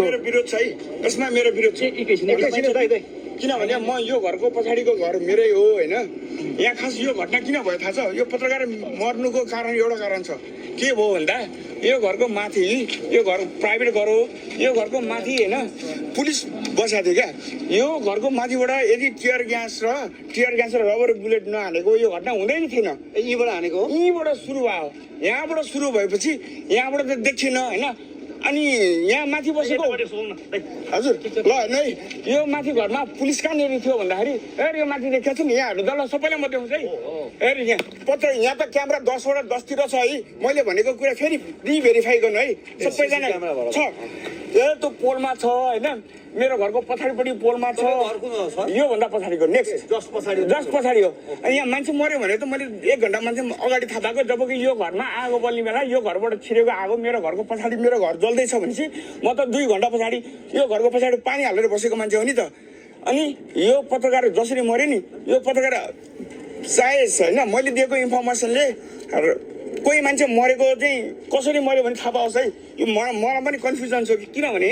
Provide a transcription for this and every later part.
मेरो विरोध छ है, यसमा मेरो विरोध छ। किनभने म यो घरको पछाडिको घर मेरै हो होइन। यहाँ खास यो घटना किन भयो थाहा छ? यो पत्रकार मर्नुको कारण एउटा कारण छ। के भयो भन्दा यो घरको माथि, यो घर प्राइभेट घर हो, यो घरको माथि होइन पुलिस बसेको थियो क्या। यो घरको माथिबाट यदि टियर ग्यास र रबर बुलेट नहानेको यो घटना हुँदै नै थिएन। यहीँबाट हानेको? यहीँबाट सुरु भयो। यहाँबाट सुरु भएपछि यहाँबाट त देखिएन होइन। अनि यहाँ माथि बसेको हजुर ल नै यो माथि घरमा पुलिस कहाँनिर थियो भन्दाखेरि यो माथि देखेको छ नि, यहाँहरू डल्लो सबैलाई म देखाउँछु है। यहाँ पत्र यहाँ त क्यामेरा 10वटा 10तिर छ है। मैले भनेको कुरा फेरि रिभेरिफाई गर्नु है, सबैजना छ। त्यो पोलमा छ होइन, मेरो घरको पछाडिपट्टि पोलमा छ। योभन्दा पछाडिको नेक्स्ट जस्ट पछाडि हो। अनि यहाँ मान्छे मऱ्यो भने त मैले 1 घन्टा मान्छे अगाडि थाहा पाएको, जबकि यो घरमा आगो बल्ने बेला यो घरबाट छिरेको आगो मेरो घरको पछाडि मेरो घर जल्दैछ भनेपछि म त 2 घन्टा पछाडि यो घरको पछाडि पानी हालेर बसेको मान्छे हो नि त। अनि यो पत्रकार जसरी मऱ्यो नि, यो पत्रकार सायद होइन मैले दिएको इन्फर्मेसनले कोही मान्छे मरेको चाहिँ कसरी मऱ्यो भने थाहा पाओस् है। यो मलाई पनि कन्फ्युजन छ कि किनभने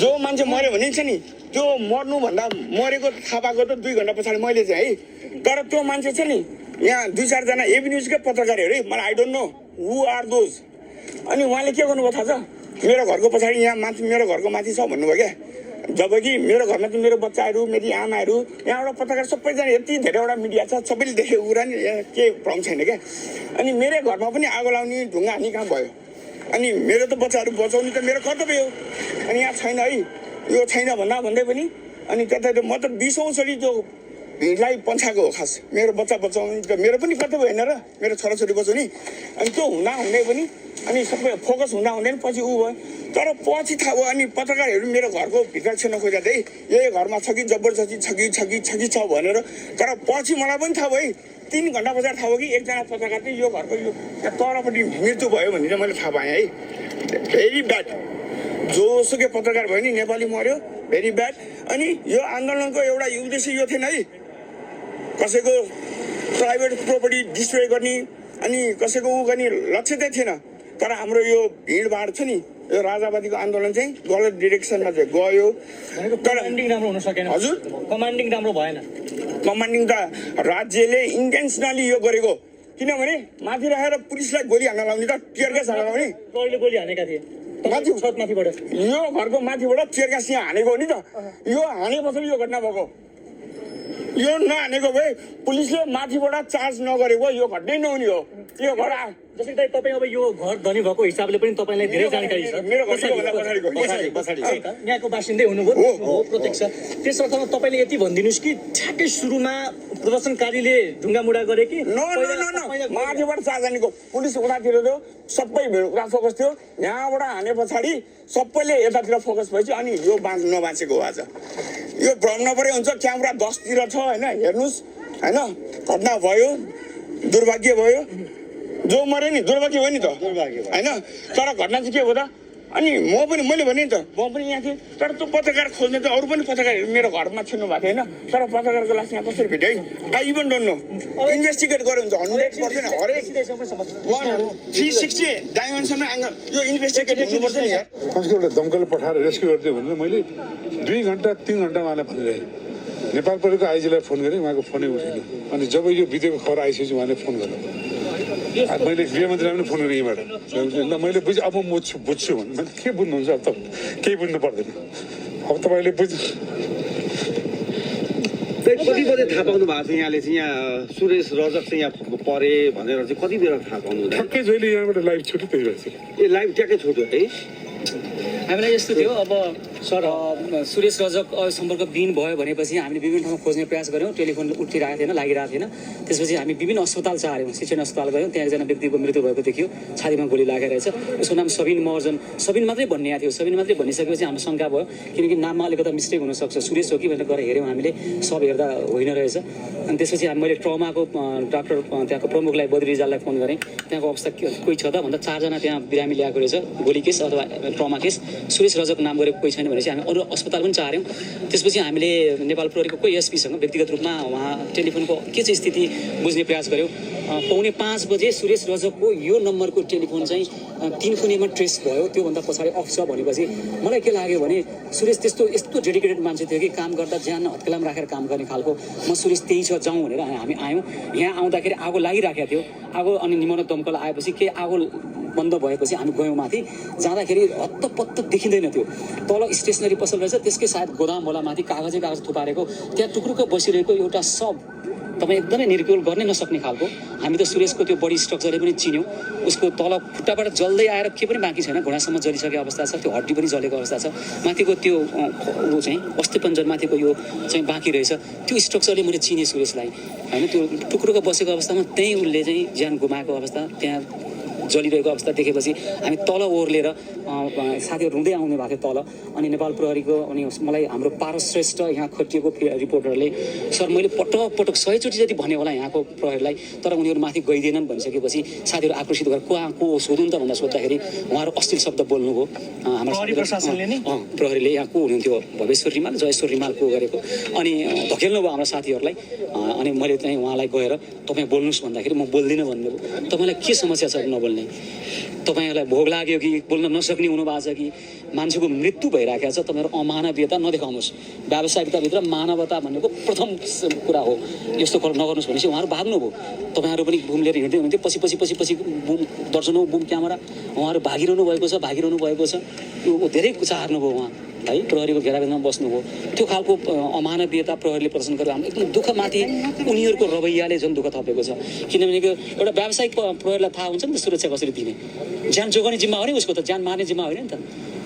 जो मान्छे मऱ्यो भने छ नि त्यो मर्नुभन्दा मरेको थाहा पाएको त 2 घन्टा पछाडि मैले चाहिँ है। तर त्यो मान्छे छ नि यहाँ 2-4 जना एबी न्युजकै पत्रकारहरू है, मलाई I don't know who are those. अनि उहाँले के गर्नुभयो थाहा छ? मेरो घरको पछाडि यहाँ माथि मेरो घरको माथि छ भन्नुभयो क्या। जबकि मेरो घरमा त मेरो बच्चाहरू मेरी आमाहरू यहाँबाट पत्रकार सबैजना यति धेरैवटा मिडिया छ, सबैले देखे कुरा नि केही भ्रम छैन क्या। अनि मेरो घरमा पनि आगो लाउने ढुङ्गा हानी कहाँ भयो? अनि मेरो त बच्चाहरू बचाउने त मेरो कर्तव्य हो। अनि यहाँ छैन है, यो छैन भन्दै पनि अनि त्यता म त 20औं चोटि त्यो भिडलाई पन्छाएको हो। खास मेरो बच्चा बचाउने त मेरो पनि कर्तव्य होइन र, मेरो छोराछोरी बचाउने। अनि त्यो हुँदै पनि अनि सबै फोकस हुँदै पछि ऊ भयो। तर पछि थाहा भयो अनि पत्रकारहरू मेरो घरको भित्र छिर्न खोज्दा चाहिँ यही घरमा छ कि जबरजस्ती छ भनेर। तर पछि मलाई पनि थाहा भयो 3 घन्टा पछाडि थाहा भयो कि एकजना पत्रकार चाहिँ यो घरको यो तलपट्टि मृत्यु भयो भन्ने चाहिँ मैले थाहा पाएँ है। Very bad. जोसुकै पत्रकार भयो नि नेपाली मर्यो, भेरी ब्याड। अनि यो आन्दोलनको एउटा उद्देश्य यो थिएन है कसैको प्राइभेट प्रोपर्टी डिस्ट्रोय गर्ने अनि कसैको ऊ गर्ने लक्ष्य चाहिँ थिएन। तर हाम्रो यो भिडभाड छ नि यो राजावादीको आन्दोलन चाहिँ गलत डिरेक्सनमा चाहिँ गयो। तर कमान्डिङ राम्रो हुन सकेन। हजुर कमान्डिङ राम्रो भएन। कमान्डिङ त राज्यले इन्टेन्सनली यो गरेको, किनभने माथि राखेर पुलिसलाई गोली हान्न लाउने त टियर ग्यास हान्न लाउने। कहिले गोली हानेका थिए माथि छतमाथिबाट? यो घरको माथिबाट टियर ग्यास यहाँ हानेको हो नि त। यो हानेपछि यो घटना भएको। यो नहानेको भए पुलिसले माथिबाट चार्ज नगरेको यो घटनै नहुने हो। यो घर जस्तै तपाईँ अब यो घर धनी भएको हिसाबले पनि तपाईँलाई धेरै जानकारी छ। मेरो पछाडि यहाँको बासिन्दै हुनुभयो, प्रत्यक्ष। त्यस अर्थमा तपाईँले यति भनिदिनुहोस् कि ठ्याक्कै सुरुमा प्रदर्शनकारीले ढुङ्गामुढा गरे कि माथिबाट चार्ज हानेको पुलिस उतातिर थियो, सबै उता फोकस थियो। यहाँबाट हाने पछाडि सबैले यतातिर फोकस भएपछि अनि यो नबाँचेको हो। आज यो भ्रम नपरे हुन्छ। क्यामेरा 10तिर छ होइन, हेर्नुहोस् होइन। घटना भयो, दुर्भाग्य भयो। जो मऱ्यो नि दुर्भाग्य भयो नि त होइन। तर घटना चाहिँ के हो त? अनि मैले भने नि त म पनि यहाँ थिएँ। तर त्यो पत्रकार खोज्ने त अरू पनि पत्रकारहरू मेरो घरमा छिर्नु भएको थियो होइन। तर पत्रकारको लास यहाँ कसरी भेट्यो है? I even don't know. Investigate गर्यो हुन्छ 100% हरेक 360 डाइमेन्सनमा एङ्गल यो इन्भेस्टिगेट गर्नुपर्छ नि यार। कसको एउटा दमकल पठाएर रेस्क्यु गरिदियो भनेर मैले 2 घन्टा 3 घन्टा उहाँलाई भनिरहेँ। नेपाल प्रहरीको आइजीलाई फोन गरेँ, उहाँको फोनै उठेन। अनि जब यो बितेको खबर आइसकेपछि उहाँले फोन गर्नु। मैले गृहमन्त्रीलाई पनि फोन गरेँ यहीँबाट। ल मैले बुझेँ, अब म बुझ्छु भने। मैले के बुझ्नुहुन्छ? अब त केही बुझ्नु पर्दैन। अब तपाईँले बुझ्नु कति बजे थाहा पाउनु भएको छ? यहाँले चाहिँ यहाँ सुरेश रजक चाहिँ यहाँ परे भनेर चाहिँ कति बेला थाहा पाउनु? ठ्याक्कै जहिले यहाँबाट लाइभ छुट्यो त्यही रहेछ। ए लाइभ ट्याक्कै छुट्यो है? हामीलाई यस्तो थियो, अब सर सुरेश रजक सम्पर्क विहीन भयो भनेपछि हामीले विभिन्न ठाउँमा खोज्ने प्रयास गऱ्यौँ। टेलिफोन उठिरहेको थिएन, लागिरहेको थिएन। त्यसपछि हामी विभिन्न अस्पताल चाह्यौँ, शिक्षण अस्पताल गयौँ। त्यहाँ एकजना व्यक्तिको मृत्यु भएको देखियो, छातीमा गोली लागेर रहेछ। उसको नाम सबिन महर्जन। सबिन मात्रै भन्ने थियो। सबिन मात्रै भनिसकेपछि हाम्रो शङ्का भयो, किनकि नाममा अलिकति मिस्टेक हुनसक्छ। सुरेश हो कि भनेर गएर हेऱ्यौँ हामीले, सब हेर्दा होइन रहेछ। अनि त्यसपछि मैले ट्रमाको डाक्टर त्यहाँको प्रमुखलाई बद्री रिजाललाई फोन गरेँ। त्यहाँको अवस्था कोही छ त भन्दा 4 जना त्यहाँ बिरामी ल्याएको रहेछ, गोली केस अथवा ट्रमा केस। सुरेश रजक नाम गरेको कोही छैन भनेपछि हामी अरू अस्पताल पनि चाह्यौँ। त्यसपछि हामीले नेपाल प्रहरीको कोही एसपीसँग व्यक्तिगत रूपमा उहाँ टेलिफोनको के चाहिँ स्थिति बुझ्ने प्रयास गऱ्यौँ। 4:45 बजे सुरेश रजकको यो नम्बरको टेलिफोन चाहिँ 3 कुनेमा ट्रेस भयो। त्योभन्दा पछाडि अफ छ भनेपछि मलाई के लाग्यो भने सुरेश यस्तो डेडिकेटेड मान्छे थियो कि काम गर्दा ज्यान हत्केलामा राखेर काम गर्ने खालको। म सुरेश त्यही छ जाउँ भनेर हामी आयौँ। यहाँ आउँदाखेरि आगो लागिराखेको थियो। आगो अनि निमोनो दमकल आएपछि के आगो बन्द भएपछि हामी गयौँ माथि। जाँदाखेरि हत्तपत्त देखिँदैन थियो। तल स्टेसनरी पसल रहेछ, त्यसकै सायद गोदाम होला माथि कागजै कागज थुपारेको। त्यहाँ टुक्रुक्क बसिरहेको एउटा सब तपाईँ एकदमै निर्कुल गर्नै नसक्ने खालको। हामी त सुरेशको त्यो बडी स्ट्रक्चरले पनि चिन्यौँ। उसको तल खुट्टाबाट जल्दै आएर के पनि बाँकी छैन, घुँडासम्म जलिसकेको अवस्था छ, त्यो हड्डी पनि जलेको अवस्था छ। माथिको त्यो ऊ चाहिँ अस्थिपञ्जर माथिको यो चाहिँ बाँकी रहेछ। त्यो स्ट्रक्चरले मैले चिनेँ सुरेशलाई होइन। त्यो टुक्रुक्क बसेको अवस्थामा त्यहीँ उसले चाहिँ ज्यान गुमाएको अवस्था, त्यहाँ जलिरहेको अवस्था देखेपछि हामी तल ओर्लेर साथीहरू रुँदै आउनु भएको थियो तल। अनि नेपाल प्रहरीको अनि मलाई हाम्रो पारस श्रेष्ठ यहाँ खटिएको रिपोर्टरले सर मैले पटक 100 चोटि जति भने होला यहाँको प्रहरीलाई, तर उनीहरू माथि गइदिएनन् भनिसकेपछि साथीहरू आक्रोशित गरेर को सोधौँ त भनेर सोद्धाखेरि उहाँहरू अश्लील शब्द बोल्नुभयो। हाम्रो प्रहरीले यहाँ को हुनुहुन्थ्यो भवेश्वर रिमाल, जयेश्वर रिमाल को गरेको। अनि धकेल्नु भयो हाम्रो साथीहरूलाई। अनि मैले चाहिँ उहाँलाई गएर तपाईँ बोल्नुहोस् भन्दाखेरि म बोल्दिनँ भन्नुभयो। तपाईँलाई के समस्या छ नबोल्ने? तपाईँहरूलाई भोग लाग्यो कि बोल्न नसक्ने हुनुभएको छ कि मान्छेको मृत्यु भइरहेको छ? तपाईँहरू अमानवीयता नदेखाउनुहोस्। व्यावसायिकताभित्र मानवता भनेको प्रथम कुरा हो। यस्तो नगर्नुहोस् भनेपछि उहाँहरू भाग्नुभयो। तपाईँहरू पनि बुम लिएर हिँड्दै हुनुहुन्थ्यो, पछि बुम दर्जनौँ बुम क्यामेरा उहाँहरू भागिरहनु भएको छ। यो धेरै चाहनुभयो उहाँ है, प्रहरीको घेराबेरमा बस्नुभयो। त्यो खालको अमानवीयता प्रहरीले प्रदर्शन गरेर हाम्रो एकदम दुःखमाथि उनीहरूको रवैयाले झन् दुःख थपेको छ। किनभने एउटा व्यावसायिक प्रहरीलाई थाहा हुन्छ नि त सुरक्षा कसरी दिने। ज्यान जोगाउने जिम्मा हो नि उसको, त ज्यान मार्ने जिम्मा होइन नि त।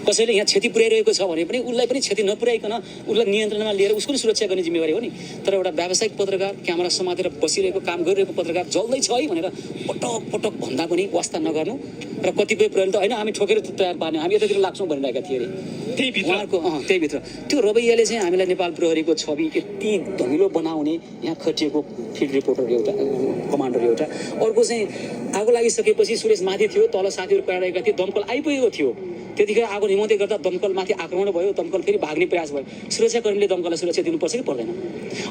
कसैले यहाँ क्षति पुर्याइरहेको छ भने पनि उसलाई पनि क्षति नपुर्याइकन उसलाई नियन्त्रणमा लिएर उसको पनि सुरक्षा गर्ने जिम्मेवारी हो नि। तर एउटा व्यावसायिक पत्रकार क्यामेरा समातेर बसिरहेको काम गरिरहेको पत्रकार जल्दै छ है भनेर पटक भन्दा पनि वास्ता नगर्नु। र कतिपय प्रहरीले त होइन हामी ठोकेर तयार पार्ने, हामी यतातिर लाग्छौँ भनिरहेका थिए अरे। त्यही भित्र त्यो रवैयाले चाहिँ हामीलाई नेपाल प्रहरीको छवि यति धमिलो बनाउने यहाँ खटिएको फिल्ड रिपोर्टर एउटा कमान्डर एउटा। अर्को चाहिँ आगो लागिसकेपछि सुरेश माथि थियो, तल साथीहरू पढाइरहेका थिए, दमकल आइपुगेको थियो। त्यतिखेर आगो निमाउँदै गर्दा दमकलमाथि आक्रमण भयो। दमकल फेरि भाग्ने प्रयास भयो। सुरक्षाकर्मीले दमकललाई सुरक्षा दिनुपर्छ कि पर्दैन?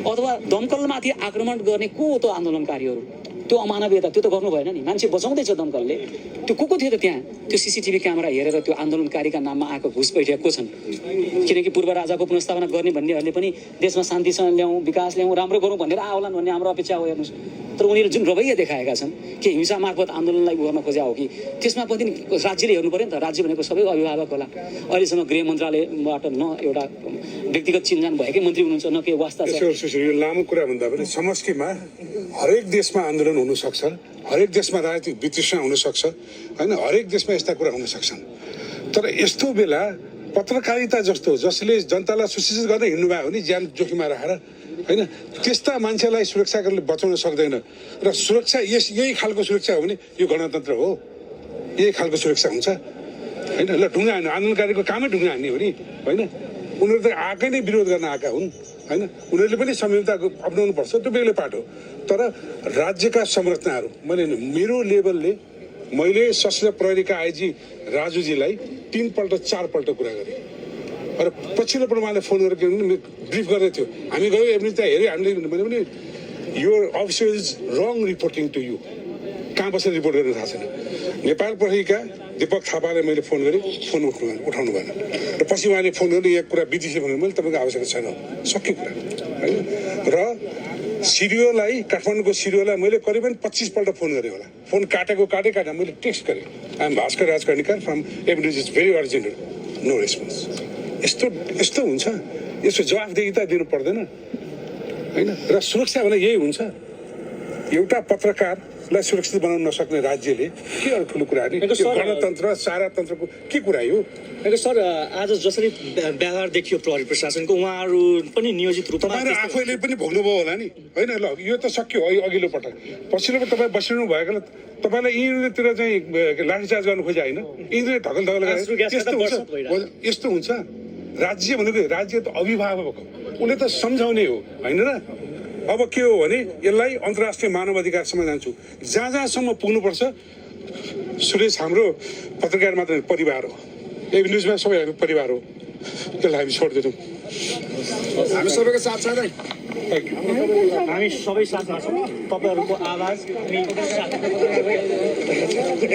अथवा दमकलमाथि आक्रमण गर्ने को त आन्दोलनकारीहरू? त्यो अमानवीयता त्यो त गर्नु भएन नि। मान्छे बचाउँदैछ दमकलले। त्यो को थियो त त्यहाँ? त्यो सीसीटीभी क्यामेरा हेरेर त्यो आन्दोलनकारीका नाममा आएको घुसपैठिया को छन्? किनकि पूर्व राजाको पुनर्स्थापना गर्ने भन्नेहरूले पनि देशमा शान्तिसँग ल्याउँ, विकास ल्याउँ, राम्रो गरौँ भनेर आउलान् भन्ने हाम्रो अपेक्षा हो। हेर्नुहोस्, तर उनीहरू जुन रवैया देखाएका छन् कि हिंसा मार्फत आन्दोलनलाई गर्न खोज्या हो कि त्यसमा पनि राज्यले हेर्नु पर्यो नि त। राज्य भनेको सबै अभिभावक होला। अहिलेसम्म गृह मन्त्रालयबाट न एउटा व्यक्तिगत चिन्जान भएकै मन्त्री हुनुहुन्छ न के वास्ता छ। यो लामो कुरा भन्दा पनि समष्टिमा हरेक देशमा आन्दोलन हुनसक्छ, हरेक देशमा राजनीतिक वितृष्णा हुनसक्छ होइन, हरेक देशमा यस्ता कुरा हुन सक्छन्। तर यस्तो बेला पत्रकारिता जस्तो जसले जनतालाई सुसूचित गर्दै हिँड्नु भयो भने ज्यान जोखिममा राखेर होइन, त्यस्ता मान्छेलाई सुरक्षाकर्मीले बचाउन सक्दैन। र सुरक्षा यही खालको सुरक्षा हो भने यो गणतन्त्र हो, यही खालको सुरक्षा हुन्छ होइन। ल ढुङ्गा हान्नु आन्दोलनकारीको कामै ढुङ्गा हान्ने हो नि होइन। उनीहरू त आएकै नै विरोध गर्न आएका हुन् होइन। उनीहरूले पनि संयमता अप्नाउनु पर्छ, त्यो बेग्लै पाटो। तर राज्यका संरचनाहरू मेरो लेभलले मैले सशस्त्र प्रहरीका आइजी राजुजीलाई 3 पल्ट 4 पल्ट कुरा गरेँ। र पछिल्लो पल्ट उहाँले फोन गरेर ब्रिफ गर्दै थियो। हामी गयो एभिडेन्स त्यहाँ हेऱ्यो। हामीले भने पनि यो officer is wrong reporting to you. कहाँ बसेर रिपोर्ट गर्न थाहा छैन। नेपाल प्रहरीका दीपक थापालाई मैले फोन गरेँ, फोन उठाउनु भएन। र पछि उहाँले फोन गर्नु यहाँ कुरा बितिसक्यो भने मैले तपाईँको आवश्यकता छैन, सक्यो कुरा होइन। र सिडिओलाई काठमाडौँको सिडिओलाई मैले करिबन 25 पल्ट फोन गरेँ होला। फोन काटेका मैले टेक्स्ट गरेँ, I am Bhaskar Raj Karnikar from evidence is very urgent, no response. यस्तो हुन्छ, यसको जवाफदेहिता दिनु पर्दैन होइन। र सुरक्षा भने यही हुन्छ। एउटा पत्रकारलाई सुरक्षित बनाउन नसक्ने राज्यले के अरू ठुलो कुरा नि? गणतन्त्र सारातन्त्रको के कुरा हो? सर आज जसरी व्यवहार देखियो प्रहरी प्रशासनको, उहाँहरू पनि नियोजित रूपमा तपाईँहरू आफैले पनि भोग्नुभयो होला नि होइन। ल यो त सक्यो अघिल्लो पटक। पछिल्लो पटक तपाईँ बसिनु भएको तपाईँलाई यिनीतिर चाहिँ लाठीचार्ज गर्नु खोजे होइन, यिनीहरूले ढकल गरेर यस्तो हुन्छ। राज्य भनेको राज्य त अभिभावक हो, उसले त सम्झाउने हो होइन र। अब के हो भने यसलाई अन्तर्राष्ट्रिय मानव अधिकारसम्म जान्छु, जहाँसम्म पुग्नुपर्छ। सुरेश हाम्रो पत्रकार मात्र परिवार हो, एभिन्युजमा सबै परिवार हो त्यसलाई हामी छोड्दैनौँ। हामी सबैको साथ छ है हामी सबै साथमा छौँ तपाईँहरूको आवाज हामी